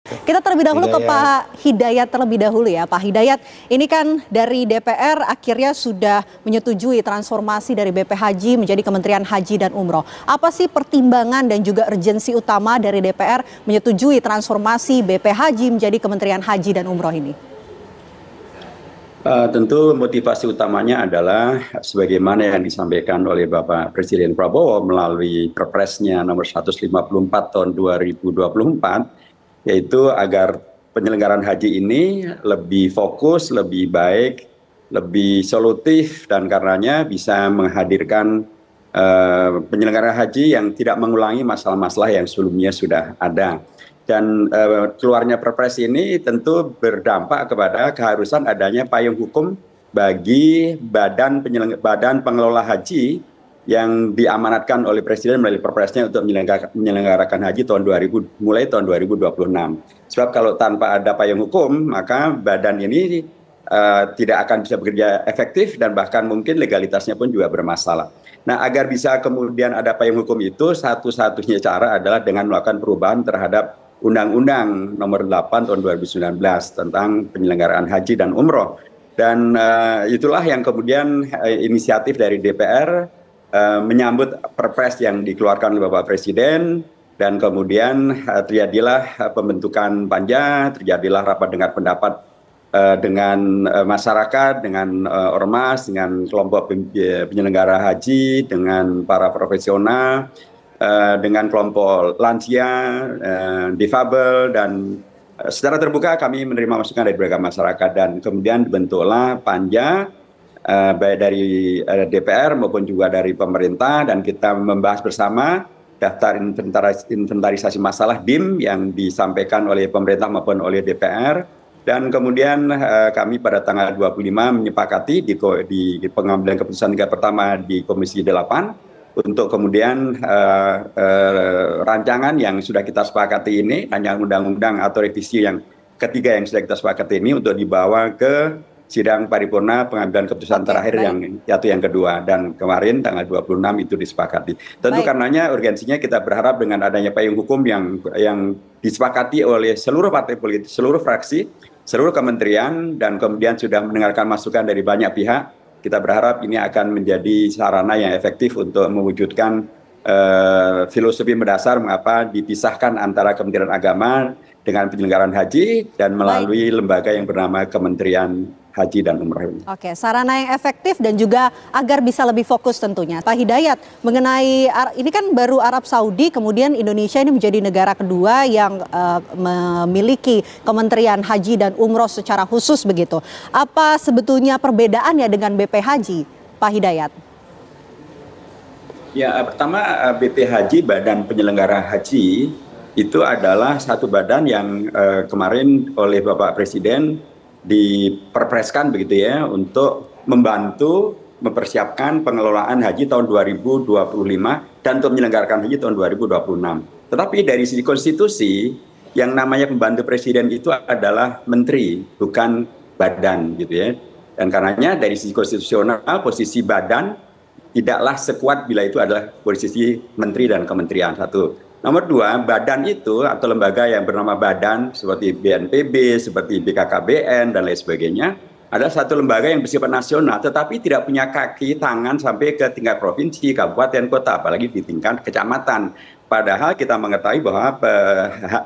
Kita terlebih dahulu ke Hidayat. Pak Hidayat terlebih dahulu ya. Pak Hidayat, ini kan dari DPR akhirnya sudah menyetujui transformasi dari BP Haji menjadi Kementerian Haji dan Umroh. Apa sih pertimbangan dan juga urgensi utama dari DPR menyetujui transformasi BP Haji menjadi Kementerian Haji dan Umroh ini? Tentu motivasi utamanya adalah sebagaimana yang disampaikan oleh Bapak Presiden Prabowo melalui Perpresnya nomor 154 tahun 2024, yaitu agar penyelenggaraan haji ini lebih fokus, lebih baik, lebih solutif, dan karenanya bisa menghadirkan penyelenggara haji yang tidak mengulangi masalah-masalah yang sebelumnya sudah ada. Dan keluarnya Perpres ini tentu berdampak kepada keharusan adanya payung hukum bagi badan pengelola haji yang diamanatkan oleh Presiden melalui Perpresnya untuk menyelenggarakan haji mulai tahun 2026. Sebab kalau tanpa ada payung hukum, maka badan ini tidak akan bisa bekerja efektif dan bahkan mungkin legalitasnya pun juga bermasalah. Nah, agar bisa kemudian ada payung hukum itu, satu-satunya cara adalah dengan melakukan perubahan terhadap Undang-Undang Nomor 8 Tahun 2019 tentang penyelenggaraan haji dan umroh. Dan itulah yang kemudian inisiatif dari DPR menyambut Perpres yang dikeluarkan oleh Bapak Presiden, dan kemudian terjadilah pembentukan panja, terjadilah rapat dengar pendapat dengan masyarakat, dengan ormas, dengan kelompok penyelenggara haji, dengan para profesional, dengan kelompok lansia, difabel, dan secara terbuka kami menerima masukan dari berbagai masyarakat, dan kemudian dibentuklah panja baik dari DPR maupun juga dari pemerintah, dan kita membahas bersama daftar inventarisasi masalah DIM yang disampaikan oleh pemerintah maupun oleh DPR, dan kemudian kami pada tanggal 25 menyepakati di pengambilan keputusan tingkat pertama di Komisi 8 untuk kemudian rancangan yang sudah kita sepakati ini, rancangan undang-undang atau revisi yang ketiga yang sudah kita sepakati ini untuk dibawa ke sidang paripurna pengambilan keputusan terakhir yang kedua, dan kemarin tanggal 26 itu disepakati. Tentu karenanya urgensinya kita berharap dengan adanya payung hukum yang disepakati oleh seluruh partai politik, seluruh fraksi, seluruh kementerian, dan kemudian sudah mendengarkan masukan dari banyak pihak. Kita berharap ini akan menjadi sarana yang efektif untuk mewujudkan filosofi mendasar mengapa dipisahkan antara Kementerian Agama dengan penyelenggaraan haji dan melalui lembaga yang bernama Kementerian Haji dan Umroh. Oke, sarana yang efektif dan juga agar bisa lebih fokus tentunya. Pak Hidayat, mengenai ini kan baru Arab Saudi, kemudian Indonesia ini menjadi negara kedua yang memiliki Kementerian Haji dan Umroh secara khusus begitu. Apa sebetulnya perbedaannya dengan BP Haji, Pak Hidayat? Ya, pertama BP Haji, Badan Penyelenggara Haji, itu adalah satu badan yang kemarin oleh Bapak Presiden diperpreskan begitu ya, untuk membantu mempersiapkan pengelolaan haji tahun 2025 dan untuk menyelenggarakan haji tahun 2026. Tetapi dari sisi konstitusi, yang namanya pembantu presiden itu adalah menteri, bukan badan gitu ya. Dan karenanya dari sisi konstitusional, posisi badan tidaklah sekuat bila itu adalah posisi menteri dan kementerian. Satu. Nomor dua, badan itu atau lembaga yang bernama badan seperti BNPB, seperti BKKBN, dan lain sebagainya, adalah satu lembaga yang bersifat nasional, tetapi tidak punya kaki tangan sampai ke tingkat provinsi, kabupaten, kota, apalagi di tingkat kecamatan. Padahal kita mengetahui bahwa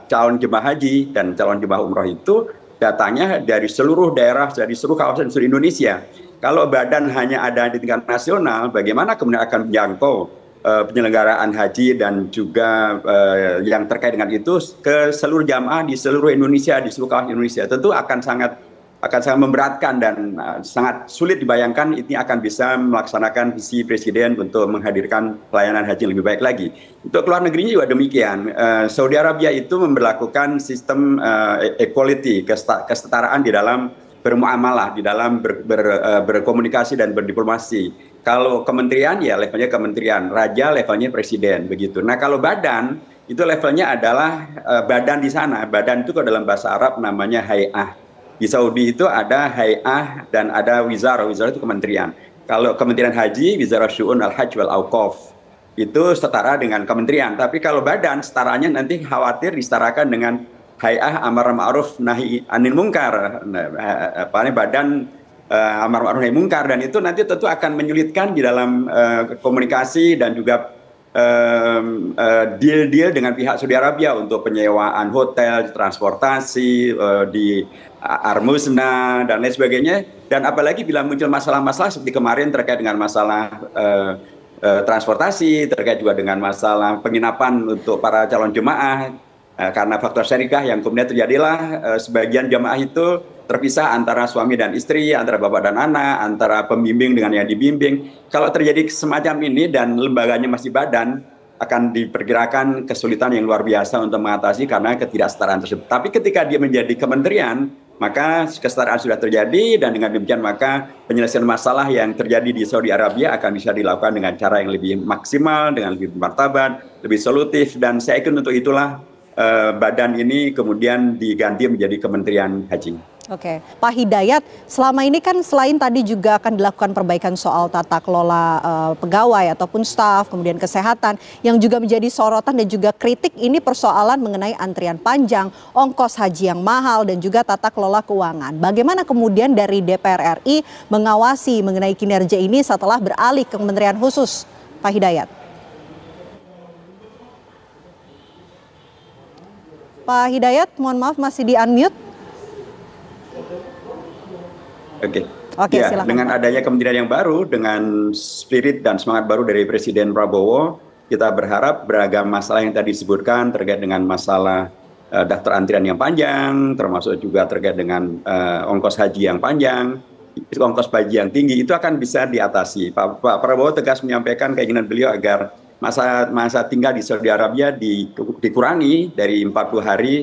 calon jemaah haji dan calon jemaah umroh itu datanya dari seluruh daerah, dari seluruh kawasan seluruh Indonesia. Kalau badan hanya ada di tingkat nasional, bagaimana kemudian akan menjangkau penyelenggaraan haji dan juga yang terkait dengan itu ke seluruh jamaah di seluruh Indonesia, di seluruh kawasan Indonesia? Tentu akan sangat memberatkan dan sangat sulit dibayangkan ini akan bisa melaksanakan visi Presiden untuk menghadirkan pelayanan haji yang lebih baik lagi. Untuk luar negerinya juga demikian. Saudi Arabia itu memberlakukan sistem equality, kesetaraan di dalam bermuamalah, di dalam berkomunikasi dan berdiplomasi. Kalau kementerian ya levelnya kementerian, raja levelnya presiden begitu. Nah, kalau badan itu levelnya adalah badan di sana. Badan itu dalam bahasa Arab namanya hay'ah. Di Saudi itu ada hay'ah dan ada wizarah. Wizarah itu kementerian. Kalau Kementerian Haji, Wizarah Syu'un Al-Hajj wal Auqaf. Itu setara dengan kementerian. Tapi kalau badan, setaranya nanti khawatir disetarakan dengan Hay'ah Amar Ma'ruf Nahi Anil Munkar, badan Amar Ma'ruf Nahi Munkar, dan itu nanti tentu akan menyulitkan di dalam komunikasi dan juga deal-deal dengan pihak Saudi Arabia untuk penyewaan hotel, transportasi di Armusna dan lain sebagainya. Dan apalagi bila muncul masalah-masalah seperti kemarin terkait dengan masalah transportasi, terkait juga dengan masalah penginapan untuk para calon jemaah, karena faktor syarikah yang kemudian terjadilah sebagian jemaah itu terpisah antara suami dan istri, antara bapak dan anak, antara pembimbing dengan yang dibimbing. Kalau terjadi semacam ini dan lembaganya masih badan, akan diperkirakan kesulitan yang luar biasa untuk mengatasi karena ketidaksetaraan tersebut. Tapi ketika dia menjadi kementerian, maka kesetaraan sudah terjadi, dan dengan demikian maka penyelesaian masalah yang terjadi di Saudi Arabia akan bisa dilakukan dengan cara yang lebih maksimal, dengan lebih bermartabat, lebih solutif, dan saya yakin untuk itulah badan ini kemudian diganti menjadi Kementerian Haji. Oke, Pak Hidayat, selama ini kan selain tadi juga akan dilakukan perbaikan soal tata kelola pegawai ataupun staf, kemudian kesehatan, yang juga menjadi sorotan dan juga kritik ini persoalan mengenai antrian panjang, ongkos haji yang mahal, dan juga tata kelola keuangan. Bagaimana kemudian dari DPR RI mengawasi mengenai kinerja ini setelah beralih ke kementerian khusus, Pak Hidayat? Pak Hidayat, mohon maaf masih di unmute. Oke, ya, silakan, dengan Pak. adanya kementerian yang baru, dengan spirit dan semangat baru dari Presiden Prabowo, kita berharap beragam masalah yang tadi disebutkan terkait dengan masalah daftar antrian yang panjang, termasuk juga terkait dengan ongkos haji yang panjang, ongkos haji yang tinggi, itu akan bisa diatasi. Pak Prabowo tegas menyampaikan keinginan beliau agar masa tinggal di Saudi Arabia dikurangi dari 40 hari.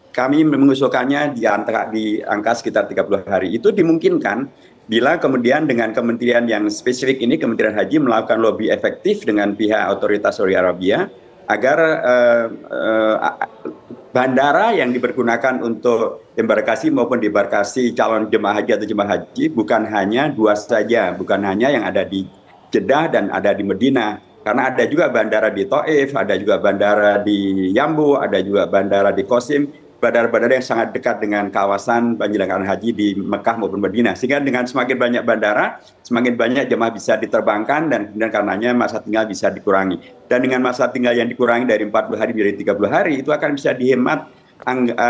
Kami mengusulkannya di angka sekitar 30 hari. Itu dimungkinkan bila kemudian dengan kementerian yang spesifik ini, Kementerian Haji, melakukan lobby efektif dengan pihak otoritas Saudi Arabia agar bandara yang dipergunakan untuk embarkasi maupun debarkasi calon jemaah haji atau jemaah haji bukan hanya dua saja, bukan hanya yang ada di Jeddah dan ada di Medina. Karena ada juga bandara di Taif, ada juga bandara di Yambu, ada juga bandara di Qasim, bandara-bandara yang sangat dekat dengan kawasan penyelenggaraan haji di Mekah maupun Madinah. Sehingga dengan semakin banyak bandara, semakin banyak jemaah bisa diterbangkan, dan kemudian karenanya masa tinggal bisa dikurangi. Dan dengan masa tinggal yang dikurangi dari 40 hari menjadi 30 hari, itu akan bisa dihemat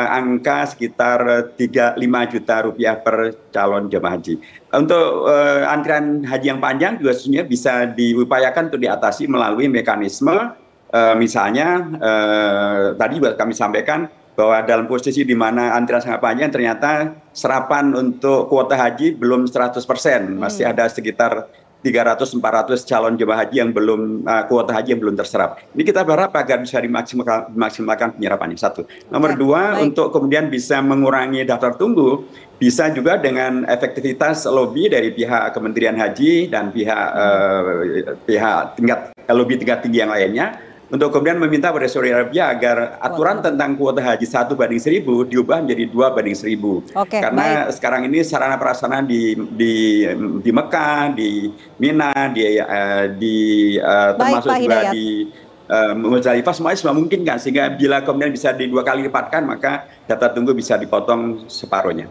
angka sekitar 5 juta rupiah per calon jemaah haji. Untuk antrian haji yang panjang juga sesungguhnya bisa diupayakan untuk diatasi melalui mekanisme, misalnya tadi juga kami sampaikan bahwa dalam posisi di mana antrian sangat panjang, ternyata serapan untuk kuota haji belum 100%. Masih ada sekitar 300-400 calon jemaah haji yang belum, kuota haji yang belum terserap. Ini kita berharap agar bisa dimaksimalkan penyerapannya. Satu. Nomor dua, untuk kemudian bisa mengurangi daftar tunggu, bisa juga dengan efektivitas lobby dari pihak Kementerian Haji dan pihak lobby tingkat tinggi yang lainnya, untuk kemudian meminta pada Saudi Arabia agar aturan tentang kuota haji 1:1000 diubah menjadi 2:1000. Karena sekarang ini sarana prasarana di Mekah, di Mina, termasuk juga di Muzdalifah, semuanya sudah mungkin kan, sehingga bila kemudian bisa dua kali lipatkan, maka daftar tunggu bisa dipotong separuhnya.